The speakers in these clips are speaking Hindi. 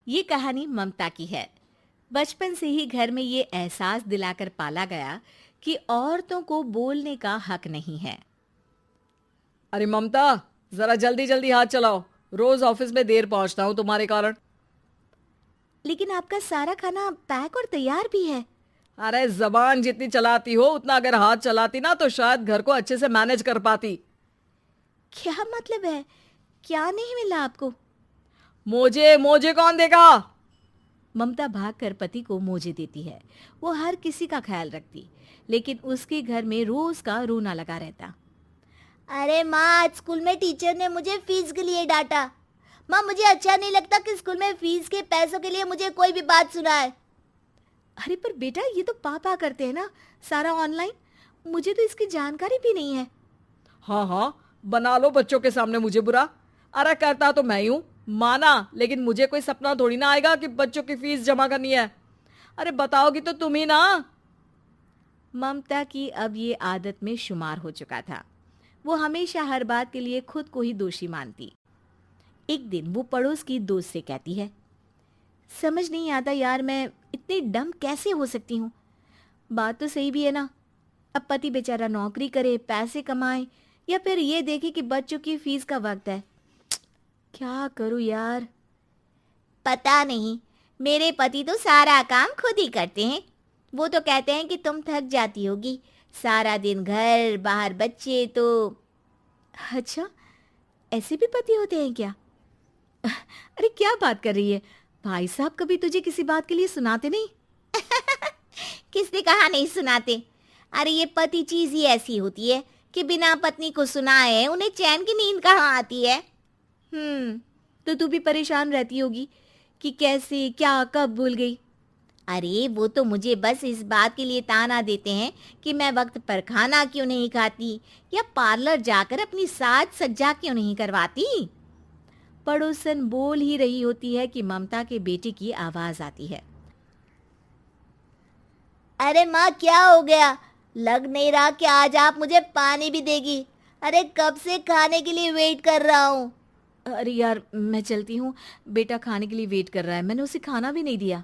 ये कहानी ममता की है। बचपन से ही घर में ये एहसास दिलाकर पाला गया कि औरतों को बोलने का हक नहीं है। अरे ममता, जरा जल्दी जल्दी हाथ चलाओ। रोज ऑफिस में देर पहुंचता हूँ तुम्हारे कारण। लेकिन आपका सारा खाना पैक और तैयार भी है। अरे जबान जितनी चलाती हो उतना अगर हाथ चलाती ना तो शायद घर को अच्छे से मैनेज कर पाती। क्या मतलब है? क्या नहीं मिला आपको? मोजे मोजे कौन देगा? ममता भागकर पति को मोजे देती है। वो हर किसी का ख्याल रखती, लेकिन उसके घर में रोज का रोना लगा रहता। अरे माँ, आज स्कूल में टीचर ने मुझे फीस के लिए डांटा। माँ, मुझे अच्छा नहीं लगता कि स्कूल में फीस के पैसों के लिए मुझे कोई भी बात सुनाए। अरे पर बेटा, ये तो पापा करते हैं ना, सारा ऑनलाइन। मुझे तो इसकी जानकारी भी नहीं है। हाँ हाँ, बना लो बच्चों के सामने मुझे बुरा। अरे करता तो मैं ही हूँ, माना, लेकिन मुझे कोई सपना थोड़ी ना आएगा कि बच्चों की फीस जमा करनी है। अरे बताओगी तो तुम ही ना। ममता की अब ये आदत में शुमार हो चुका था। वो हमेशा हर बात के लिए खुद को ही दोषी मानती। एक दिन वो पड़ोस की दोस्त से कहती है, समझ नहीं आता यार, मैं इतनी डम कैसे हो सकती हूँ। बात तो सही भी है ना। अब पति बेचारा नौकरी करे, पैसे कमाए, या फिर ये देखे कि बच्चों की फीस का वक्त है। क्या करूँ यार। पता नहीं, मेरे पति तो सारा काम खुद ही करते हैं। वो तो कहते हैं कि तुम थक जाती होगी, सारा दिन घर बाहर बच्चे। तो अच्छा, ऐसे भी पति होते हैं क्या? अरे क्या बात कर रही है? भाई साहब कभी तुझे किसी बात के लिए सुनाते नहीं? किसने कहा नहीं सुनाते? अरे ये पति चीज ही ऐसी होती है कि बिना पत्नी को सुनाए उन्हें चैन की नींद कहाँ आती है। तो तू भी परेशान रहती होगी कि कैसे, क्या, कब भूल गई। अरे वो तो मुझे बस इस बात के लिए ताना देते हैं कि मैं वक्त पर खाना क्यों नहीं खाती, या पार्लर जाकर अपनी साज सज्जा क्यों नहीं करवाती। पड़ोसन बोल ही रही होती है कि ममता के बेटे की आवाज आती है। अरे माँ, क्या हो गया? लग नहीं रहा कि आज आप मुझे पानी भी देगी। अरे कब से खाने के लिए वेट कर रहा हूँ। अरे यार, मैं चलती हूँ। बेटा खाने के लिए वेट कर रहा है, मैंने उसे खाना भी नहीं दिया।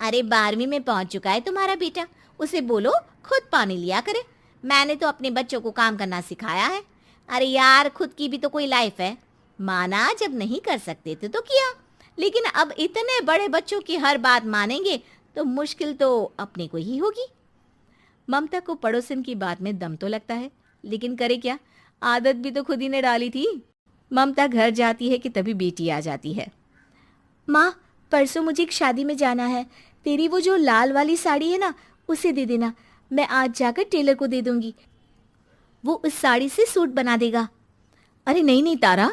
अरे 12वीं में पहुंच चुका है तुम्हारा बेटा, उसे बोलो खुद पानी लिया करे। मैंने तो अपने बच्चों को काम करना सिखाया है। अरे यार, खुद की भी तो कोई लाइफ है। माना जब नहीं कर सकते थे तो किया, लेकिन अब इतने बड़े बच्चों की हर बात मानेंगे तो मुश्किल तो अपने को ही होगी। ममता को पड़ोसन की बात में दम तो लगता है, लेकिन करे क्या, आदत भी तो खुद ही ने डाली थी। ममता घर जाती है कि तभी बेटी आ जाती है। माँ, परसों मुझे एक शादी में जाना है। तेरी वो जो लाल वाली साड़ी है ना, उसे दे देना। मैं आज जाकर टेलर को दे दूंगी, वो उस साड़ी से सूट बना देगा। अरे नहीं नहीं तारा,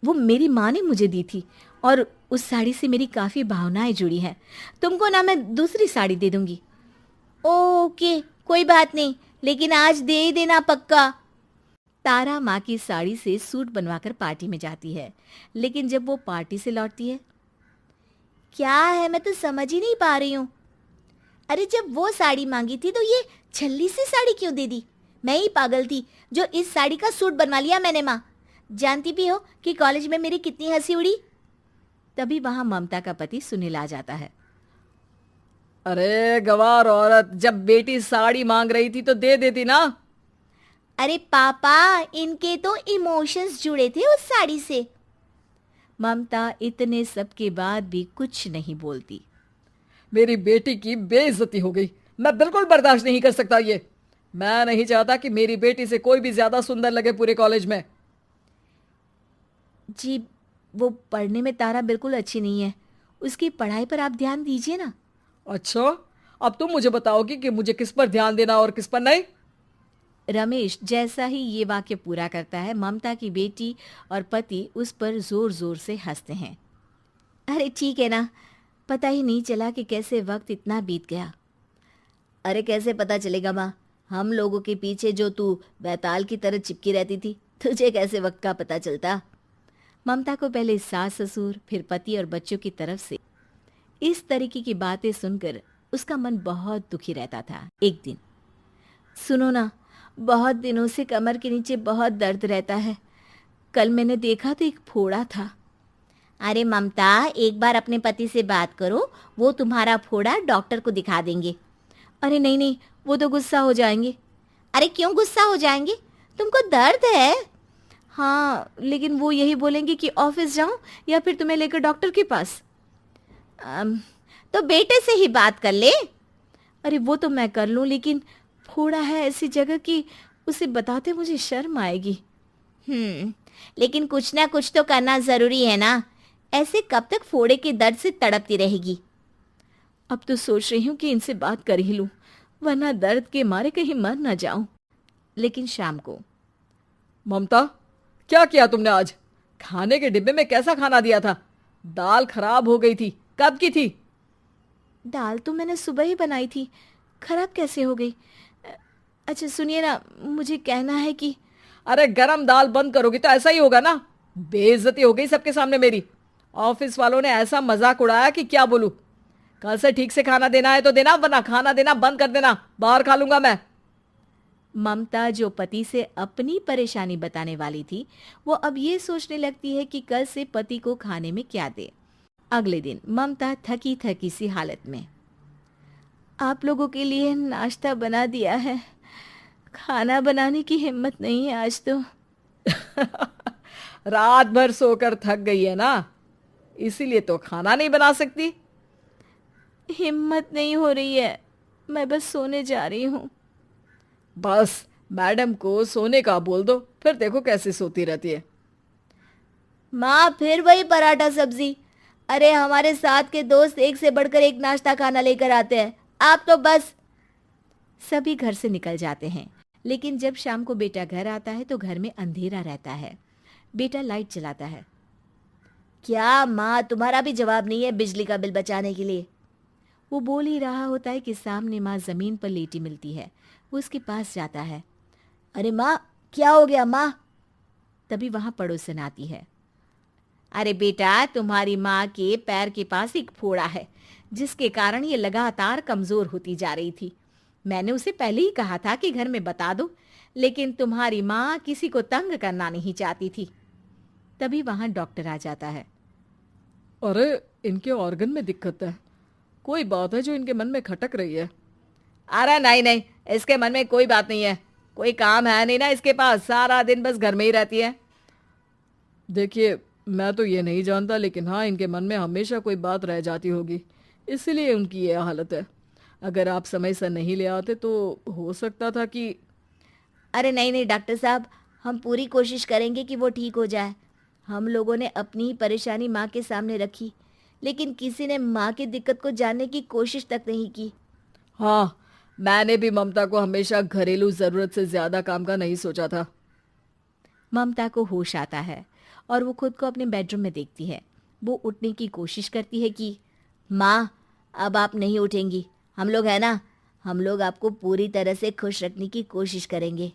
वो मेरी माँ ने मुझे दी थी और उस साड़ी से मेरी काफ़ी भावनाएं जुड़ी हैं। तुमको ना मैं दूसरी साड़ी दे दूंगी। ओके, कोई बात नहीं, लेकिन आज दे ही देना पक्का। तारा माँ की साड़ी से सूट बनवाकर पार्टी में जाती है, लेकिन जब वो पार्टी से लौटती है, क्या है, मैं तो समझ ही नहीं पा रही हूँ। अरे जब वो साड़ी मांगी थी तो ये छल्ली सी साड़ी क्यों दे दी? मैं ही पागल थी जो इस साड़ी का सूट बनवा लिया मैंने। माँ, जानती भी हो कि कॉलेज में मेरी कितनी हंसी उड़ी। तभी वहां ममता का पति सुनील आ जाता है। अरे गवार औरत, जब बेटी साड़ी मांग रही थी तो दे देती ना। अरे पापा, इनके तो इमोशंस जुड़े थे उस साड़ी से। ममता इतने सब के बाद भी कुछ नहीं बोलती। मेरी बेटी की बेइज्जती हो गई। मैं बिल्कुल बर्दाश्त नहीं कर सकता ये। मैं नहीं चाहता कि मेरी बेटी से कोई भी ज्यादा सुंदर लगे पूरे कॉलेज में। जी, वो पढ़ने में तारा बिल्कुल अच्छी नहीं है, उसकी पढ़ाई पर आप ध्यान दीजिए ना। अच्छा, अब तुम मुझे बताओगी कि मुझे किस पर ध्यान देना और किस पर नहीं। रमेश जैसा ही ये वाक्य पूरा करता है, ममता की बेटी और पति उस पर जोर जोर से हंसते हैं। अरे ठीक है ना, पता ही नहीं चला कि कैसे वक्त इतना बीत गया। अरे कैसे पता चलेगा माँ, हम लोगों के पीछे जो तू बैताल की तरह चिपकी रहती थी, तुझे कैसे वक्त का पता चलता। ममता को पहले सास ससुर, फिर पति और बच्चों की तरफ से इस तरीके की बातें सुनकर उसका मन बहुत दुखी रहता था। एक दिन, सुनो ना, बहुत दिनों से कमर के नीचे बहुत दर्द रहता है। कल मैंने देखा तो एक फोड़ा था। अरे ममता, एक बार अपने पति से बात करो, वो तुम्हारा फोड़ा डॉक्टर को दिखा देंगे। अरे नहीं नहीं, वो तो गुस्सा हो जाएंगे। अरे क्यों गुस्सा हो जाएंगे? तुमको दर्द है? हाँ, लेकिन वो यही बोलेंगे कि ऑफिस जाऊं या फिर तुम्हें लेकर डॉक्टर के पास। तो बेटे से ही बात कर ले। अरे वो तो मैं कर लूं, लेकिन फोड़ा है ऐसी जगह कि उसे बताते मुझे शर्म आएगी। लेकिन कुछ ना कुछ तो करना जरूरी है ना। ऐसे कब तक फोड़े के दर्द से तड़पती रहेगी? अब तो सोच रही हूँ कि इनसे बात कर ही लूं, वरना दर्द के मारे कहीं मर ना जाऊं। लेकिन शाम को, ममता, क्या किया तुमने आज? खाने के डिब्बे में कैसा खाना दिया था? दाल खराब हो गई थी। कब की थी? दाल तो मैंने सुबह ही बनाई थी, खराब कैसे हो गई? अच्छा सुनिए ना, मुझे कहना है कि अरे गरम दाल बंद करोगी तो ऐसा ही होगा ना। बेइज्जती हो गई सबके सामने मेरी। ऑफिस वालों ने ऐसा मजाक उड़ाया कि क्या बोलूं। कल से ठीक से खाना देना है तो देना, वरना खाना देना बंद कर देना। बाहर खा लूंगा मैं। ममता, जो पति से अपनी परेशानी बताने वाली थी, वो अब ये सोचने लगती है कि कल से पति को खाने में क्या दे। अगले दिन ममता थकी थकी सी हालत में, आप लोगों के लिए नाश्ता बना दिया है, खाना बनाने की हिम्मत नहीं है आज तो। रात भर सोकर थक गई है ना, इसीलिए तो खाना नहीं बना सकती। हिम्मत नहीं हो रही है, मैं बस सोने जा रही हूँ। बस मैडम को सोने का बोल दो, फिर देखो कैसे सोती रहती है। माँ, फिर वही पराठा सब्जी। अरे हमारे साथ के दोस्त एक से बढ़कर एक नाश्ता खाना लेकर आते हैं, आप तो बस। सभी घर से निकल जाते हैं, लेकिन जब शाम को बेटा घर आता है तो घर में अंधेरा रहता है। बेटा लाइट जलाता है। क्या माँ, तुम्हारा भी जवाब नहीं है बिजली का बिल बचाने के लिए? वो बोल ही रहा होता है कि सामने माँ जमीन पर लेटी मिलती है। वो उसके पास जाता है। अरे माँ, क्या हो गया माँ? तभी वहां पड़ोसन आती है। अरे बेटा, तुम्हारी माँ के पैर के पास एक फोड़ा है, जिसके कारण ये लगातार कमजोर होती जा रही थी। मैंने उसे पहले ही कहा था कि घर में बता दो, लेकिन तुम्हारी माँ किसी को तंग करना नहीं चाहती थी। तभी वहां डॉक्टर आ जाता है। अरे इनके ऑर्गन में दिक्कत है, कोई बात है जो इनके मन में खटक रही है। अरे नहीं नहीं, इसके मन में कोई बात नहीं है। कोई काम है नहीं ना इसके पास, सारा दिन बस घर में ही रहती है। देखिए, मैं तो ये नहीं जानता, लेकिन हाँ, इनके मन में हमेशा कोई बात रह जाती होगी, इसीलिए उनकी ये हालत है। अगर आप समय से नहीं ले आते तो हो सकता था कि। अरे नहीं नहीं डॉक्टर साहब, हम पूरी कोशिश करेंगे कि वो ठीक हो जाए। हम लोगों ने अपनी ही परेशानी माँ के सामने रखी, लेकिन किसी ने माँ की दिक्कत को जानने की कोशिश तक नहीं की। हाँ, मैंने भी ममता को हमेशा घरेलू जरूरत से ज्यादा काम का नहीं सोचा था। ममता को होश आता है और वो खुद को अपने बेडरूम में देखती है। वो उठने की कोशिश करती है कि माँ, अब आप नहीं उठेंगी। हम लोग है ना, हम लोग आपको पूरी तरह से खुश रखने की कोशिश करेंगे।